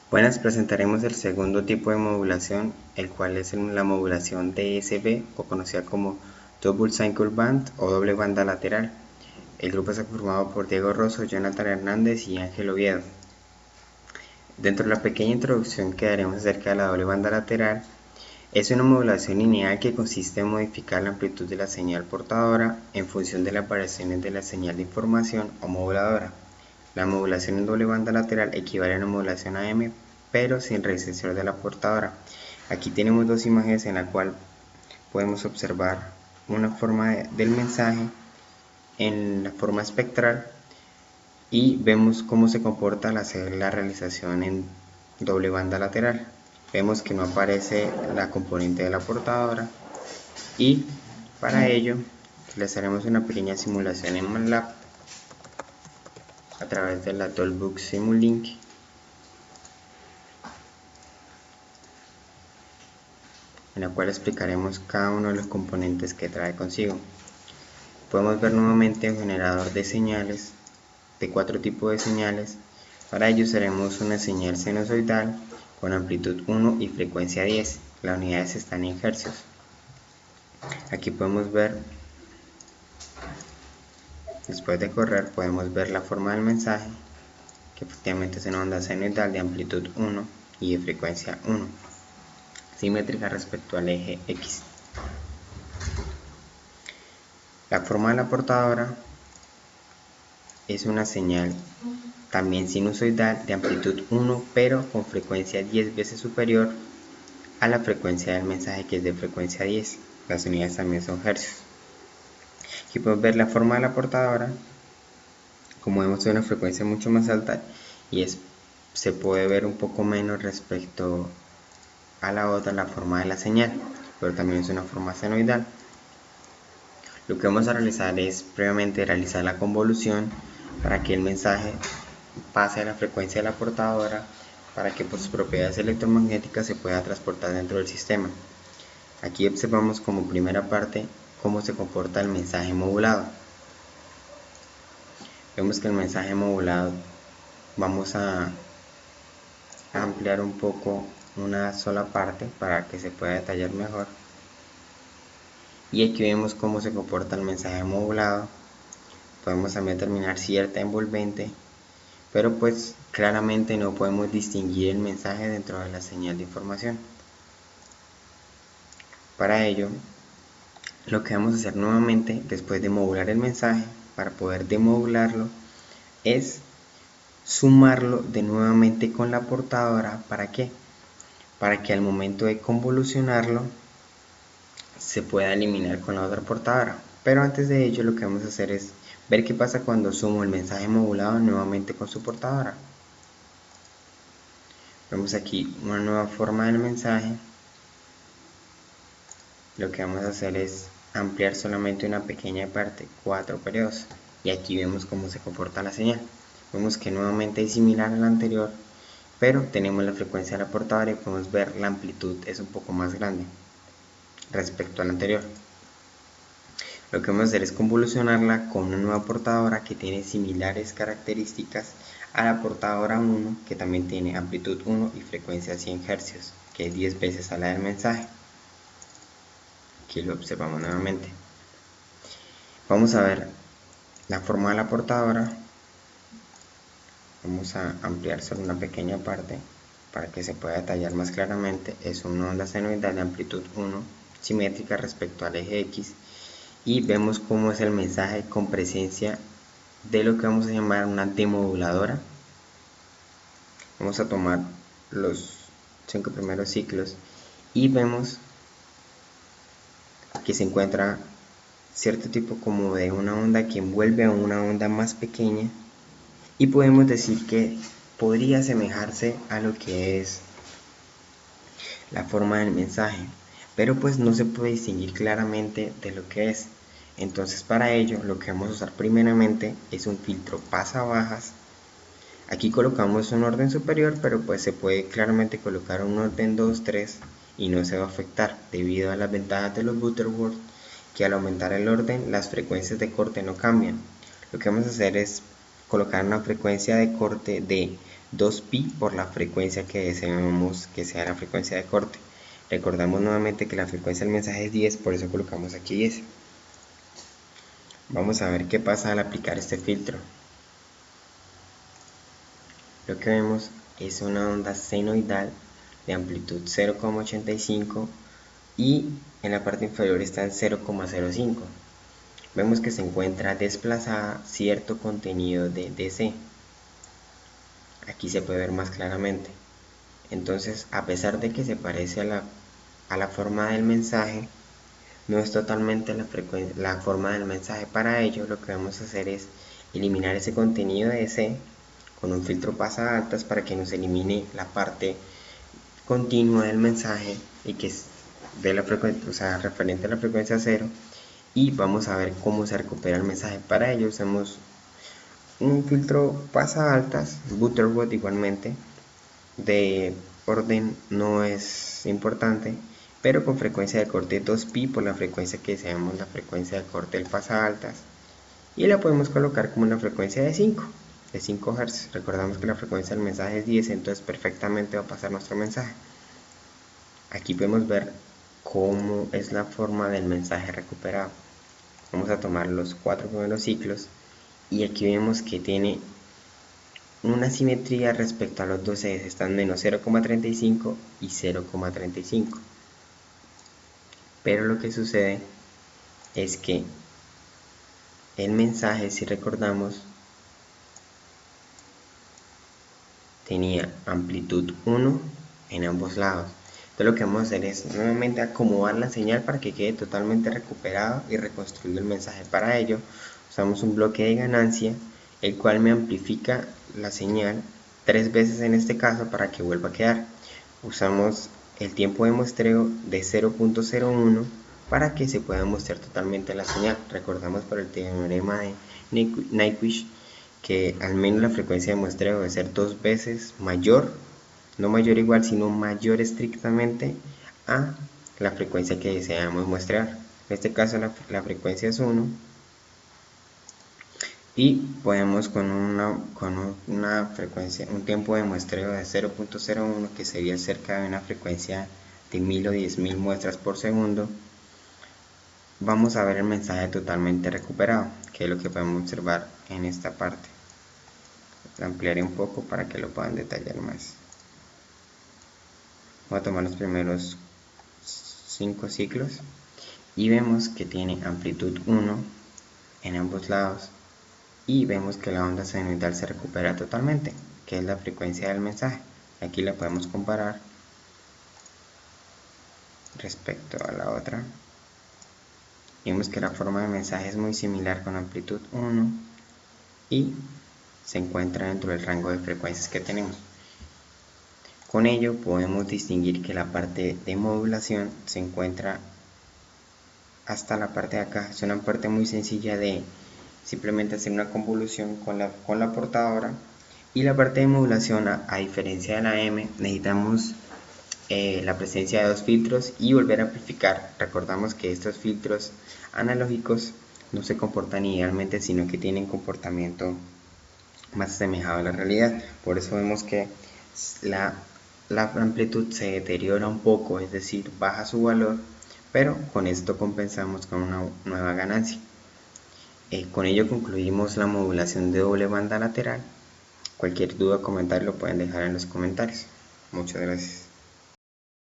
Buenas, presentaremos el segundo tipo de modulación, el cual es la modulación DSB, o conocida como Double Cycle Band o doble banda lateral. El grupo está formado por Diego Rosso, Jonathan Hernández y Ángel Oviedo. Dentro de la pequeña introducción que daremos acerca de la doble banda lateral, es una modulación lineal que consiste en modificar la amplitud de la señal portadora en función de las variaciones de la señal de información o moduladora. La modulación en doble banda lateral equivale a una modulación AM, pero sin resistencia de la portadora. Aquí tenemos dos imágenes en la cual podemos observar una forma del mensaje en la forma espectral y vemos cómo se comporta al hacer la realización en doble banda lateral. Vemos que no aparece la componente de la portadora y para ello les haremos una pequeña simulación en MATLAB a través de la Toolbox Simulink, en la cual explicaremos cada uno de los componentes que trae consigo. Podemos ver nuevamente un generador de señales, de 4 tipos de señales. Para ello haremos una señal sinusoidal con amplitud 1 y frecuencia 10. Las unidades están en hercios. Aquí podemos ver, después de correr, podemos ver la forma del mensaje, que efectivamente es una onda sinusoidal de amplitud 1 y de frecuencia 1, simétrica respecto al eje X. La forma de la portadora es una señal también sinusoidal de amplitud 1, pero con frecuencia 10 veces superior a la frecuencia del mensaje, que es de frecuencia 10. Las unidades también son hercios. Aquí podemos ver la forma de la portadora. Como vemos, es una frecuencia mucho más alta y se puede ver un poco menos respecto a la otra, la forma de la señal, pero también es una forma senoidal. Lo que vamos a realizar es previamente realizar la convolución para que el mensaje pase a la frecuencia de la portadora, para que por sus propiedades electromagnéticas se pueda transportar dentro del sistema. Aquí observamos como primera parte cómo se comporta el mensaje modulado. Vemos que el mensaje modulado, vamos a ampliar un poco una sola parte para que se pueda detallar mejor. Y aquí vemos cómo se comporta el mensaje modulado. Podemos también determinar cierta envolvente, pero pues claramente no podemos distinguir el mensaje dentro de la señal de información. Para ello, lo que vamos a hacer nuevamente, después de modular el mensaje, para poder demodularlo, es sumarlo de nuevamente con la portadora. ¿Para qué? Para que al momento de convolucionarlo se pueda eliminar con la otra portadora. Pero antes de ello, lo que vamos a hacer es ver qué pasa cuando sumo el mensaje modulado nuevamente con su portadora. Vemos aquí una nueva forma del mensaje. Lo que vamos a hacer es ampliar solamente una pequeña parte, 4 periodos, y aquí vemos cómo se comporta la señal. Vemos que nuevamente es similar a la anterior, pero tenemos la frecuencia de la portadora y podemos ver la amplitud es un poco más grande respecto a la anterior. Lo que vamos a hacer es convolucionarla con una nueva portadora que tiene similares características a la portadora 1, que también tiene amplitud 1 y frecuencia 100 Hz, que es 10 veces a la del mensaje. Aquí lo observamos nuevamente. Vamos a ver la forma de la portadora. Vamos a ampliar solo una pequeña parte para que se pueda detallar más claramente. Es una onda senoidal de amplitud 1, simétrica respecto al eje X, y vemos cómo es el mensaje con presencia de lo que vamos a llamar una demoduladora. Vamos a tomar los 5 primeros ciclos y vemos que se encuentra cierto tipo como de una onda que envuelve a una onda más pequeña, y podemos decir que podría asemejarse a lo que es la forma del mensaje, pero pues no se puede distinguir claramente de lo que es. Entonces, para ello lo que vamos a usar primeramente es un filtro pasabajas. Aquí colocamos un orden superior, pero pues se puede claramente colocar un orden 2, 3 y no se va a afectar debido a las ventajas de los Butterworth, que al aumentar el orden las frecuencias de corte no cambian. Lo que vamos a hacer es colocar una frecuencia de corte de 2pi por la frecuencia que deseamos que sea la frecuencia de corte. Recordamos nuevamente que la frecuencia del mensaje es 10, por eso colocamos aquí 10. Vamos a ver qué pasa al aplicar este filtro. Lo que vemos es una onda senoidal de amplitud 0,85 y en la parte inferior está en 0,05. Vemos que se encuentra desplazada cierto contenido de DC. Aquí se puede ver más claramente. Entonces, a pesar de que se parece a la forma del mensaje, no es totalmente la forma del mensaje. Para ello, lo que vamos a hacer es eliminar ese contenido de DC con un filtro pasa altas para que nos elimine la parte continua del mensaje y que es de la frecuencia, o sea, referente a la frecuencia 0, y vamos a ver cómo se recupera el mensaje. Para ello usamos un filtro pasa altas, Butterworth igualmente, de orden no es importante, pero con frecuencia de corte 2pi por la frecuencia que deseamos, la frecuencia de corte del pasa altas, y la podemos colocar como una frecuencia de 5 Hz. Recordamos que la frecuencia del mensaje es 10, entonces perfectamente va a pasar nuestro mensaje. Aquí podemos ver cómo es la forma del mensaje recuperado. Vamos a tomar los 4 primeros ciclos y aquí vemos que tiene una simetría respecto a los dos ejes, están menos 0,35 y 0,35. Pero lo que sucede es que el mensaje, si recordamos, tenía amplitud 1 en ambos lados. Entonces lo que vamos a hacer es nuevamente acomodar la señal para que quede totalmente recuperado y reconstruir el mensaje. Para ello usamos un bloque de ganancia, el cual me amplifica la señal 3 veces en este caso para que vuelva a quedar. Usamos el tiempo de muestreo de 0.01 para que se pueda mostrar totalmente la señal. Recordamos por el teorema de Nyquist que al menos la frecuencia de muestreo debe ser 2 veces mayor, no mayor igual, sino mayor estrictamente a la frecuencia que deseamos muestrear. En este caso la frecuencia es 1 y podemos con una frecuencia, un tiempo de muestreo de 0.01 que sería cerca de una frecuencia de 1000 o 10.000 muestras por segundo, vamos a ver el mensaje totalmente recuperado, que es lo que podemos observar en esta parte. Lo ampliaré un poco para que lo puedan detallar más. Voy a tomar los primeros 5 ciclos y vemos que tiene amplitud 1 en ambos lados y vemos que la onda senoidal se recupera totalmente, que es la frecuencia del mensaje. Aquí la podemos comparar respecto a la otra. Vemos que la forma de mensaje es muy similar con amplitud 1 y se encuentra dentro del rango de frecuencias que tenemos. Con ello podemos distinguir que la parte de modulación se encuentra hasta la parte de acá. Es una parte muy sencilla de simplemente hacer una convolución con la portadora, y la parte de modulación, a diferencia de la M, necesitamos la presencia de 2 filtros y volver a amplificar. Recordamos que estos filtros analógicos no se comportan idealmente, sino que tienen comportamiento más asemejado a la realidad. Por eso vemos que la amplitud se deteriora un poco, es decir, baja su valor, pero con esto compensamos con una nueva ganancia. Con ello concluimos la modulación de doble banda lateral. Cualquier duda o comentario lo pueden dejar en los comentarios. Muchas gracias.